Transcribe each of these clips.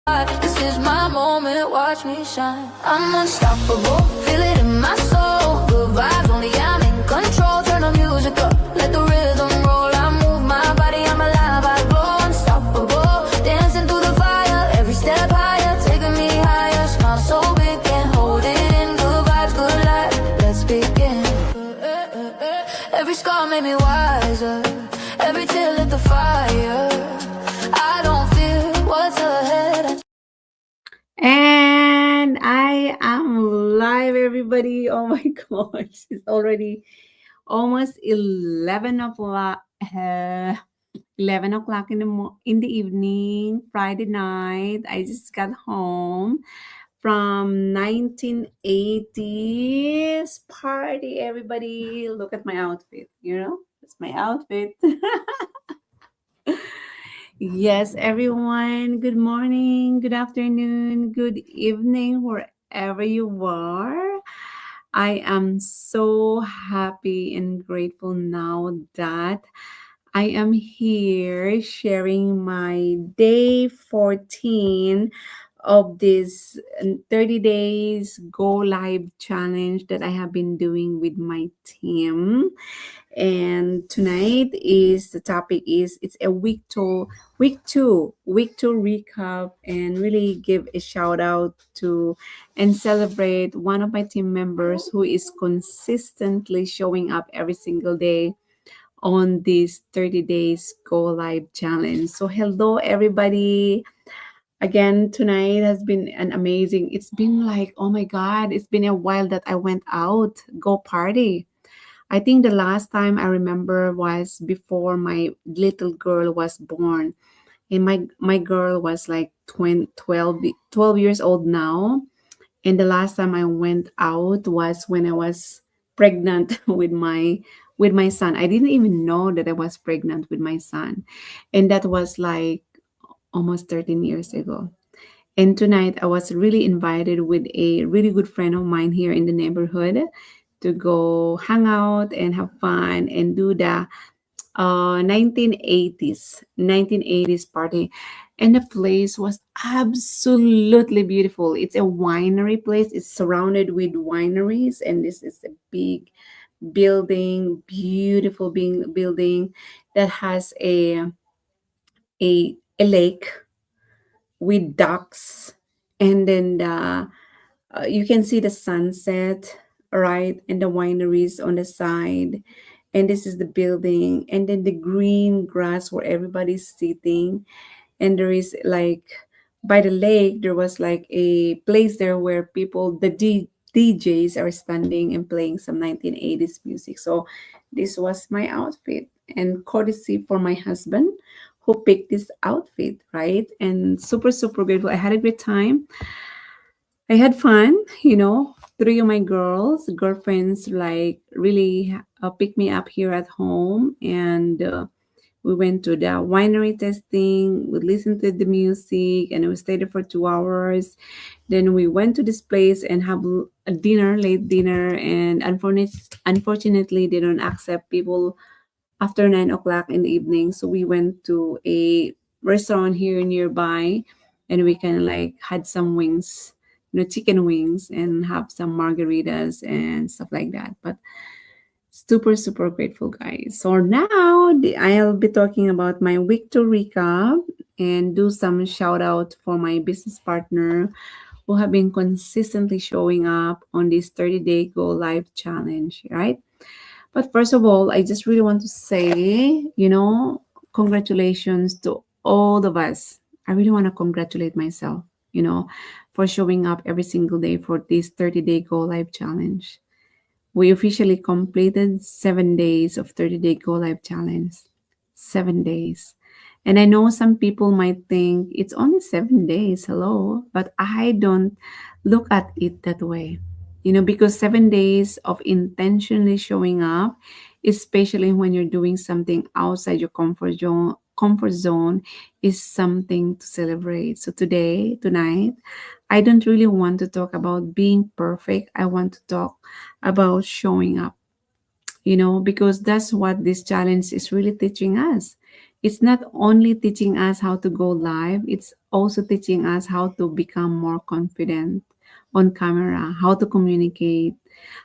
This is my moment, watch me shine. I'm unstoppable, feel it in my soul. Good vibes only, I'm in control. Turn the music up, let the rhythm roll. I move my body, I'm alive, I glow. Unstoppable, dancing through the fire. Every step higher, taking me higher. Smile so big, can't hold it in. Good vibes, good life, let's begin. Every scar made me wiser. Every tear lit the fire. I don't fear what's ahead. And I am live, everybody. Oh my gosh, it's already almost 11 o'clock. 11 o'clock in the evening, Friday night. I just got home from 1980s party. Everybody, look at my outfit. It's my outfit. Yes, everyone. Good morning, good afternoon, good evening, wherever you are. I am so happy and grateful now that I am here sharing my day 14 of this 30 days go live challenge that I have been doing with my team. And tonight is the topic is it's a week two recap, and really give a shout out to and celebrate one of my team members who is consistently showing up every single day on this 30 days go live challenge. So hello everybody. Again, tonight has been an amazing. It's been like, oh my god, it's been a while that I went out go party. I think the last time I remember was before my little girl was born. And my girl was like 20, 12 years old now. And the last time I went out was when I was pregnant with my son. I didn't even know that I was pregnant with my son. And that was like almost 13 years ago. And tonight I was really invited with a really good friend of mine here in the neighborhood to go hang out and have fun and do the 1980s party. And the place was absolutely beautiful. It's a winery place. It's surrounded with wineries, and this is a big building, beautiful building that has a lake with ducks, and then you can see the sunset, right, and the wineries on the side. And this is the building, and then the green grass where everybody's sitting. And there is like, by the lake there was like a place there where people, the DJs are standing and playing some 1980s music. So this was my outfit, and courtesy for my husband who picked this outfit, right? And super super grateful. I had a great time. I had fun. Three of my girlfriends, like really picked me up here at home, and we went to the winery tasting. We listened to the music, and we stayed there for 2 hours. Then we went to this place and have a dinner, late dinner, and unfortunately, they don't accept people after 9 o'clock in the evening. So we went to a restaurant here nearby, and we kind of like had some wings, chicken wings, and have some margaritas and stuff like that. But super, super grateful, guys. So now I'll be talking about my week to recap and do some shout out for my business partner who have been consistently showing up on this 30-day go live challenge, right? But first of all, I just really want to say, congratulations to all of us. I really want to congratulate myself, for showing up every single day for this 30-day go live challenge. We officially completed 7 days of 30-day go live challenge. 7 days. And I know some people might think it's only 7 days, hello, but I don't look at it that way. Because 7 days of intentionally showing up, especially when you're doing something outside your comfort zone, is something to celebrate. So tonight, I don't really want to talk about being perfect. I want to talk about showing up, because that's what this challenge is really teaching us. It's not only teaching us how to go live, it's also teaching us how to become more confident on camera, how to communicate,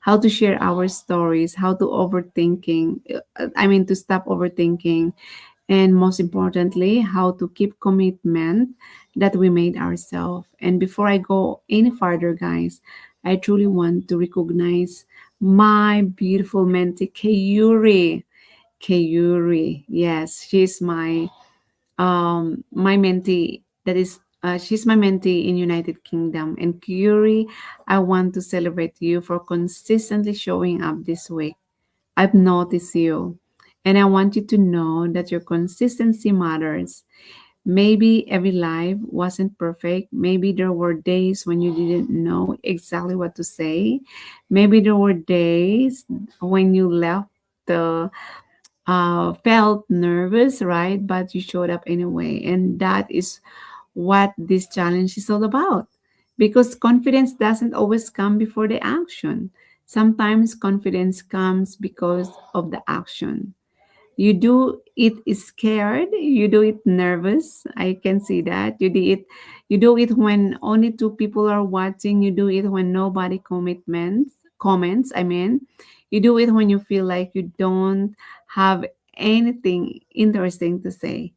how to share our stories, how to overthinking, to stop overthinking, and most importantly, how to keep commitment that we made ourselves. And before I go any further, guys, I truly want to recognize my beautiful mentee, Kayuri. Kayuri, yes, she's my mentee. That is, she's my mentee in United Kingdom. And Kayuri, I want to celebrate you for consistently showing up this week. I've noticed you. And I want you to know that your consistency matters. Maybe every life wasn't perfect. Maybe there were days when you didn't know exactly what to say. Maybe there were days when you left the felt nervous, right? But you showed up anyway. And that is what this challenge is all about. Because confidence doesn't always come before the action. Sometimes confidence comes because of the action. You do it scared, you do it nervous. I can see that. You do it when only two people are watching, you do it when nobody comments. You do it when you feel like you don't have anything interesting to say.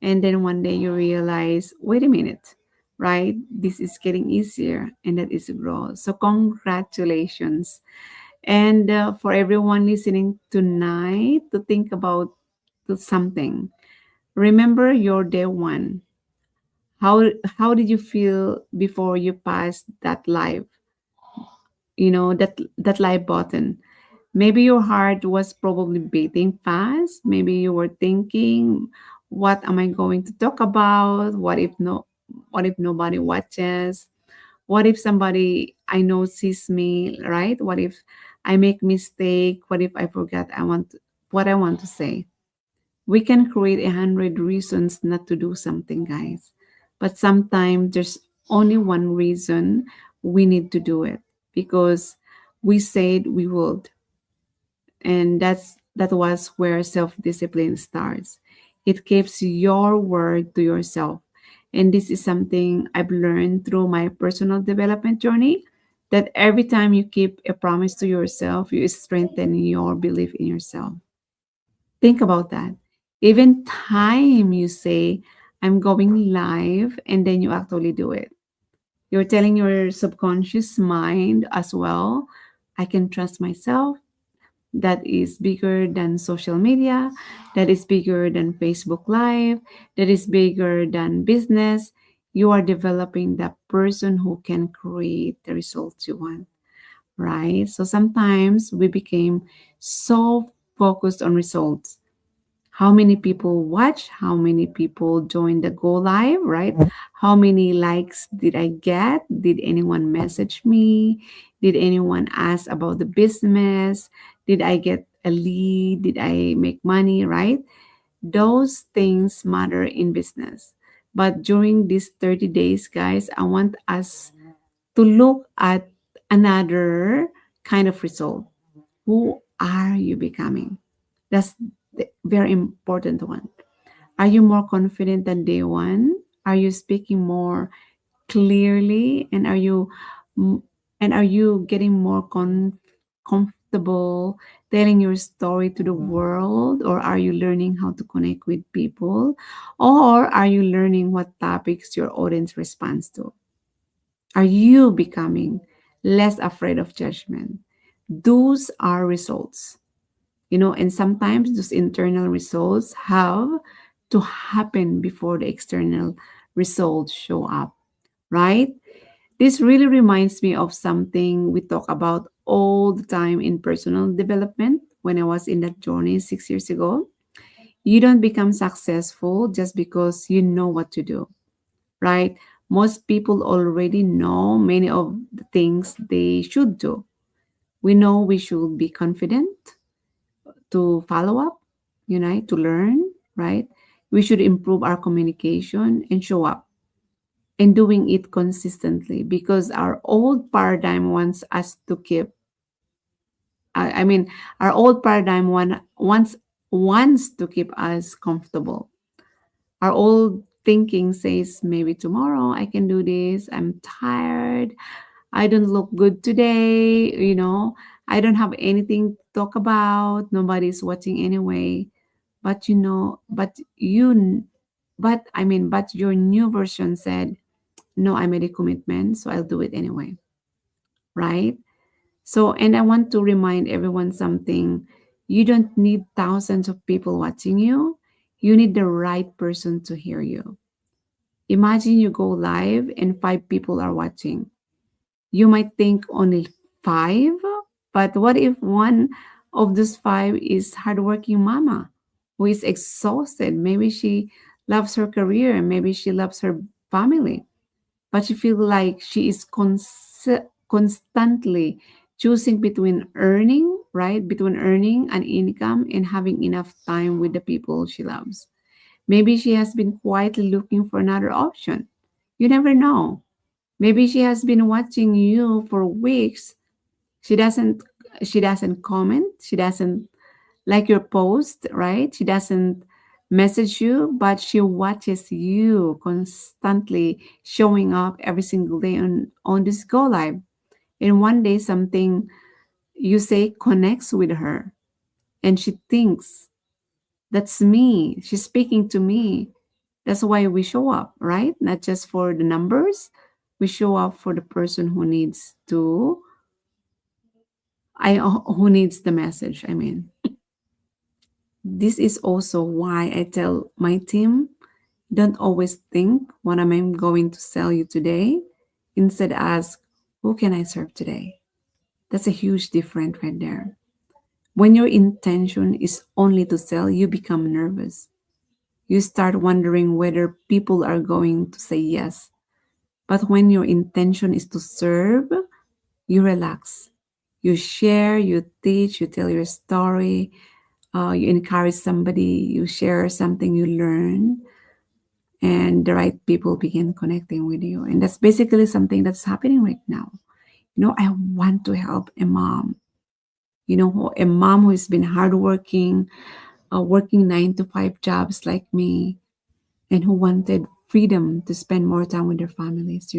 And then one day you realize, wait a minute, right? This is getting easier and that is growth. So congratulations. And for everyone listening tonight, to think about something. Remember your day one. How did you feel before you passed that live? That live button. Maybe your heart was probably beating fast. Maybe you were thinking, what am I going to talk about? What if nobody watches? What if somebody I know sees me, right? What if I make mistake? What if I forget what I want to say? We can create 100 reasons not to do something, guys. But sometimes there's only one reason we need to do it because we said we would. And that was where self-discipline starts. It keeps your word to yourself. And this is something I've learned through my personal development journey, that every time you keep a promise to yourself, you strengthen your belief in yourself. Think about that. Even time you say, I'm going live, and then you actually do it. You're telling your subconscious mind as well, I can trust myself. That is bigger than social media, that is bigger than Facebook Live, that is bigger than business. You are developing the person who can create the results you want, right? So sometimes we became so focused on results. How many people watch, how many people join the go live, right? How many likes did I get? Did anyone message me? Did anyone ask about the business? Did I get a lead? Did I make money, right? Those things matter in business. But during these 30 days, guys, I want us to look at another kind of result. Who are you becoming? That's the very important one. Are you more confident than day one? Are you speaking more clearly? M- and are you getting more comfortable telling your story to the world? Or are you learning how to connect with people? Or are you learning what topics your audience responds to? Are you becoming less afraid of judgment? Those are results, and sometimes those internal results have to happen before the external results show up, right? This really reminds me of something we talk about all the time in personal development. When I was in that journey 6 years ago, you don't become successful just because you know what to do, right? Most people already know many of the things they should do. We know we should be confident, to follow up, to learn, right? We should improve our communication and show up and doing it consistently, because our old paradigm wants us to keep, I mean, our old paradigm wants wants to keep us comfortable. Our old thinking says, maybe tomorrow I can do this. I'm tired. I don't look good today. I don't have anything to talk about. Nobody's watching anyway. But but your new version said, no, I made a commitment, so I'll do it anyway. Right? So, and I want to remind everyone something. You don't need thousands of people watching you. You need the right person to hear you. Imagine you go live and five people are watching. You might think only five, but what if one of those five is hardworking mama who is exhausted? Maybe she loves her career, maybe she loves her family, but she feels like she is constantly choosing between earning, right? Between earning an income and having enough time with the people she loves. Maybe she has been quietly looking for another option. You never know. Maybe she has been watching you for weeks. She doesn't she doesn't comment, she doesn't like your post, right? She doesn't message you, but she watches you constantly showing up every single day on this go live. And one day something you say connects with her and she thinks, that's me. She's speaking to me. That's why we show up, right? Not just for the numbers. We show up for the person who needs the message. I mean, this is also why I tell my team, don't always think what am I going to sell you today. Instead ask, who can I serve today? That's a huge difference right there. When your intention is only to sell, you become nervous. You start wondering whether people are going to say yes. But when your intention is to serve, you relax. You share, you teach, you tell your story, you encourage somebody, you share something you learn, and the right people begin connecting with you. And that's basically something that's happening right now. I want to help a mom, a mom who has been hardworking, working 9 to 5 jobs like me, and who wanted freedom to spend more time with their families,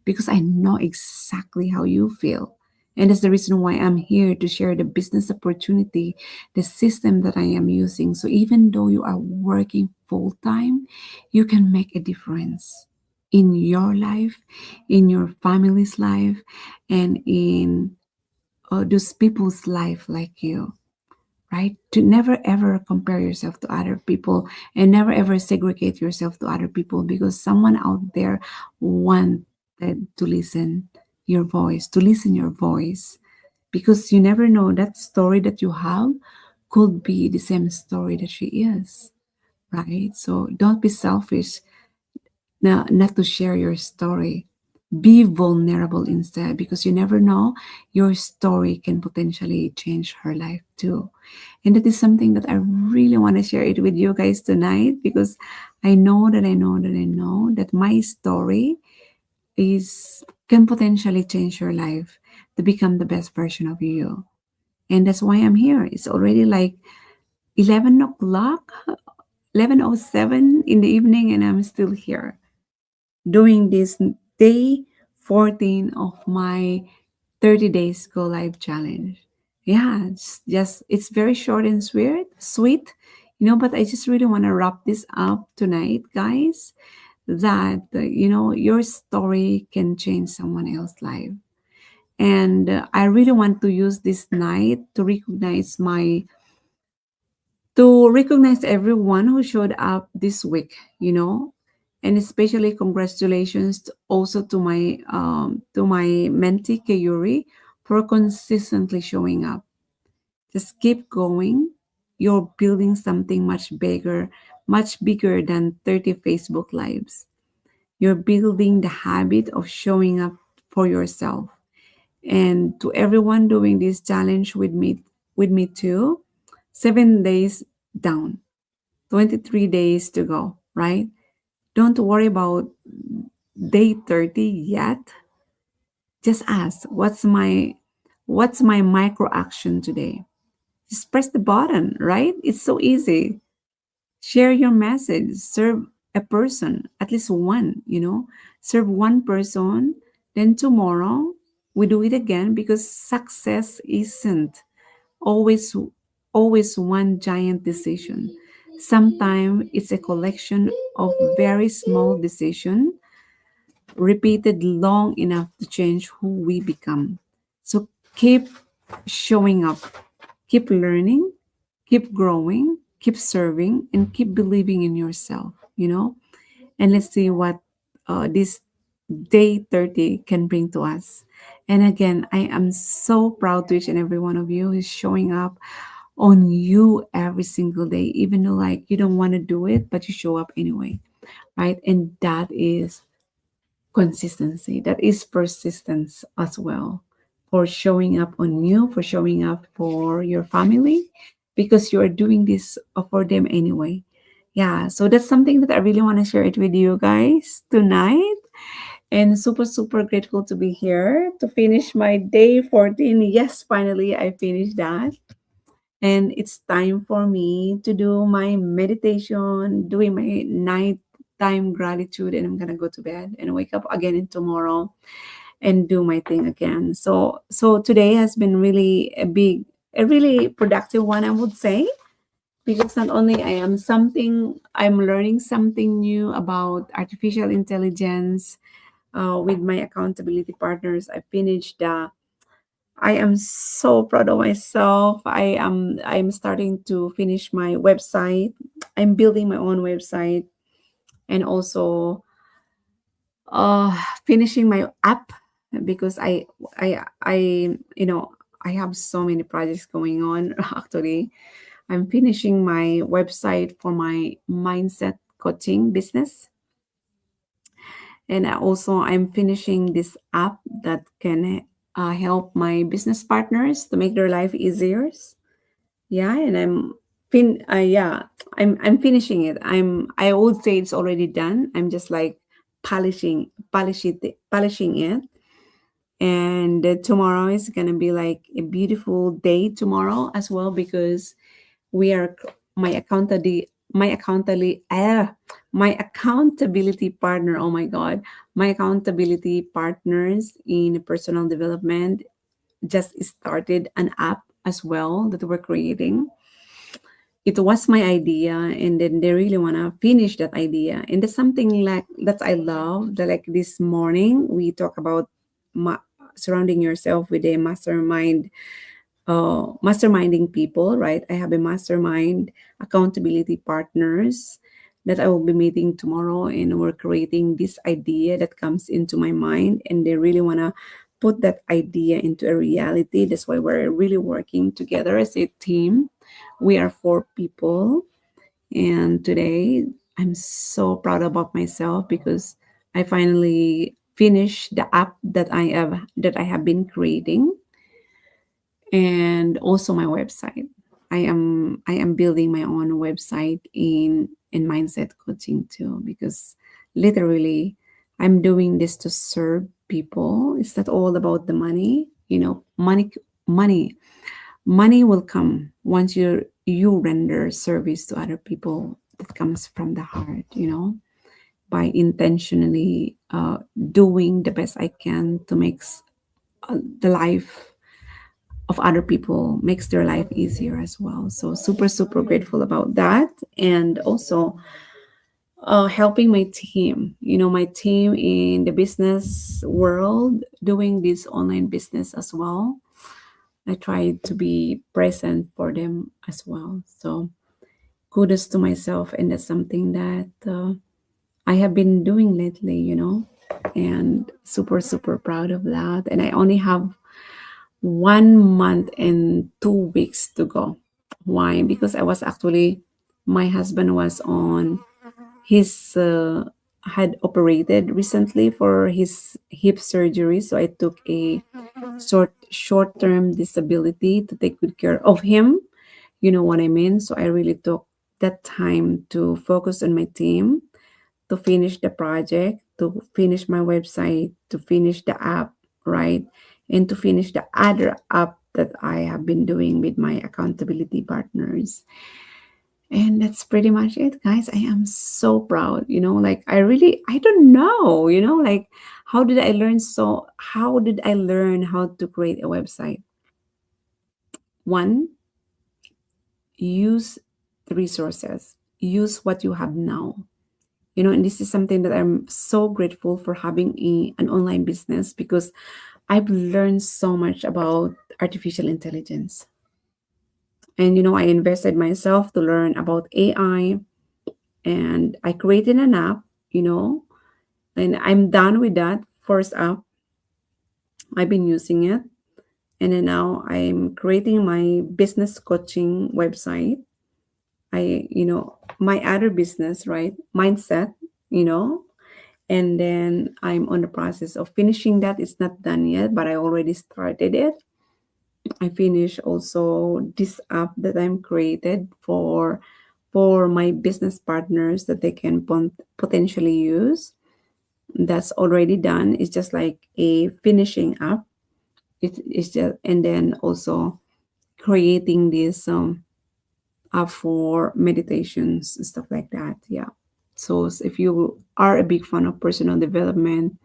because I know exactly how you feel. And that's the reason why I'm here to share the business opportunity, the system that I am using. So even though you are working full time, you can make a difference in your life, in your family's life, and in those people's life like you, right? To never ever compare yourself to other people and never ever segregate yourself to other people because someone out there wanted to listen your voice because you never know that story that you have could be the same story that she is, right? So don't be selfish not to share your story. Be vulnerable instead because you never know your story can potentially change her life too. And that is something that I really want to share it with you guys tonight because I know that my story is can potentially change your life to become the best version of you. And that's why I'm here. It's already like 11 o'clock, 11:07 in the evening, and I'm still here doing this day 14 of my 30 days go live challenge. Yeah, it's very short and sweet, but I just really want to wrap this up tonight, guys, that your story can change someone else's life. And I really want to use this night to recognize everyone who showed up this week, and especially congratulations also to my mentee Kayuri for consistently showing up. Just keep going. You're building something much bigger than 30 Facebook lives. You're building the habit of showing up for yourself. And to everyone doing this challenge with me too, 7 days down, 23 days to go, right? Don't worry about day 30 yet. Just ask, what's my micro action today? Just press the button, right? It's so easy. Share your message, serve a person, at least one, serve one person. Then tomorrow we do it again, because success isn't always always one giant decision. Sometimes it's a collection of very small decisions repeated long enough to change who we become. So keep showing up, keep learning, keep growing, keep serving, and keep believing in yourself. And let's see what this day 30 can bring to us. And again, I am so proud to each and every one of you who's showing up on you every single day, even though like you don't want to do it, but you show up anyway, right? And that is consistency, that is persistence as well, for showing up on you, for showing up for your family, because you are doing this for them anyway. Yeah, so that's something that I really want to share it with you guys tonight. And super, super grateful to be here to finish my day 14. Yes, finally, I finished that. And it's time for me to do my meditation, doing my nighttime gratitude, and I'm gonna go to bed and wake up again in tomorrow and do my thing again. So today has been really a really productive one, I would say, because not only I'm learning something new about artificial intelligence with my accountability partners. I am so proud of myself. I'm starting to finish my website. I'm building my own website, and also finishing my app, because I I have so many projects going on. Actually, I'm finishing my website for my mindset coaching business, and I'm finishing this app that can help my business partners to make their life easier. Yeah, and I'm finishing it. I would say it's already done. I'm just like polishing it. And tomorrow is gonna be like a beautiful day tomorrow as well, because we are my accountability partner. Oh my god, my accountability partners in personal development just started an app as well that we're creating. It was my idea, and then they really want to finish that idea, and that's something like that I love. That like this morning we talk about surrounding yourself with a masterminding people, right? I have a mastermind accountability partners that I will be meeting tomorrow, and we're creating this idea that comes into my mind, and they really want to put that idea into a reality. That's why we're really working together as a team. We are four people, and today I'm so proud about myself because I finally finished the app that I have been creating, and also my website. I am building my own website in mindset coaching too, because literally I'm doing this to serve people. It's not all about the money. Money money will come once you render service to other people that comes from the heart, by intentionally doing the best I can to make the life of other people, makes their life easier as well. So super, super grateful about that. And also helping my team in the business world, doing this online business as well. I try to be present for them as well. So kudos to myself, and that's something that I have been doing lately, and super, super proud of that. And I only have 1 month and 2 weeks to go. Why? Because my husband was on his had operated recently for his hip surgery, so I took a short-term disability to take good care of him. You know what I mean? So I really took that time to focus on my team, to finish the project, to finish my website, to finish the app, right? And to finish the other app that I have been doing with my accountability partners. And that's pretty much it, guys. I am so proud. Like I don't know, like how did I learn how to create a website? One, use the resources, use what you have now. And this is something that I'm so grateful for having an online business, because I've learned so much about artificial intelligence. And I invested myself to learn about AI, and I created an app, you know, and I'm done with that first app. I've been using it, and then now I'm creating my business coaching website. My other business, right? Mindset, you know, and then I'm on the process of finishing that. It's not done yet, but I already started it. I finished also this app that I'm created for my business partners that they can potentially use. That's already done. It's just like a finishing up. It's just, and then also creating this app for meditations and stuff like that. Yeah. So if you are a big fan of personal development,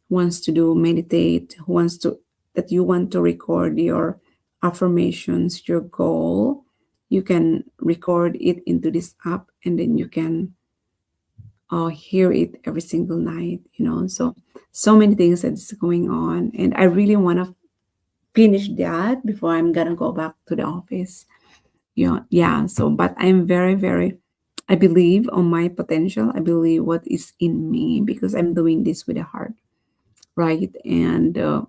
wants to do meditate, who wants to that you want to record your affirmations, your goal, you can record it into this app, and then you can hear it every single night. So many things that's going on, and I really want to finish that before I'm gonna go back to the office. Yeah. So, but I'm very, very. I believe on my potential. I believe what is in me, because I'm doing this with a heart, right? And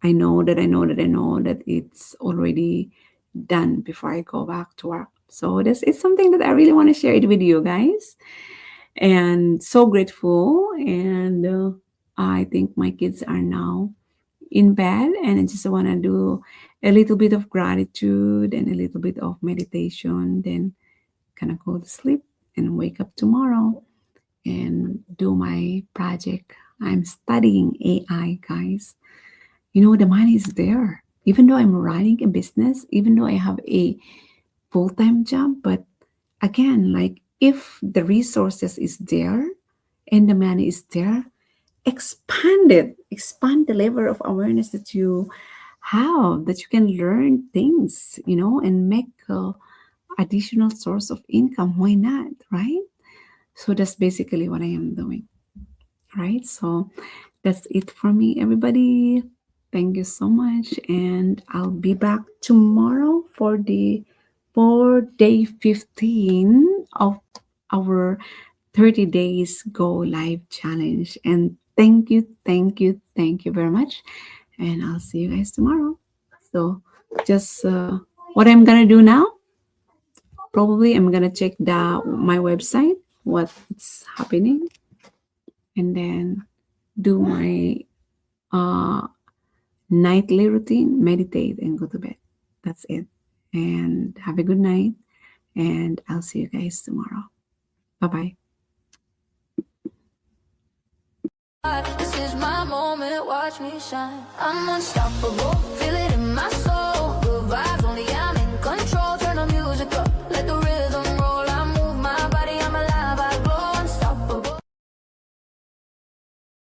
I know that it's already done before I go back to work. So this is something that I really want to share it with you guys, and so grateful. And I think my kids are now in bed, and I just want to do a little bit of gratitude and a little bit of meditation, then kind of go to sleep and wake up tomorrow and do my project. I'm studying AI, guys. The money is there. Even though I'm running a business, even though I have a full-time job, but again, like if the resources is there and the money is there, expand the level of awareness that you have, that you can learn things, and make additional source of income. Why not, right? So that's basically what I am doing, right? So that's it for me, everybody. Thank you so much. And I'll be back tomorrow for day 15 of our 30 days go live challenge. And thank you very much. And I'll see you guys tomorrow. So just what I'm gonna do now, probably I'm gonna check my website, what's happening, and then do my uh nightly routine, meditate, and go to bed. That's it. And have a good night. And I'll see you guys tomorrow. Bye bye. This is my moment, watch me shine. I'm unstoppable.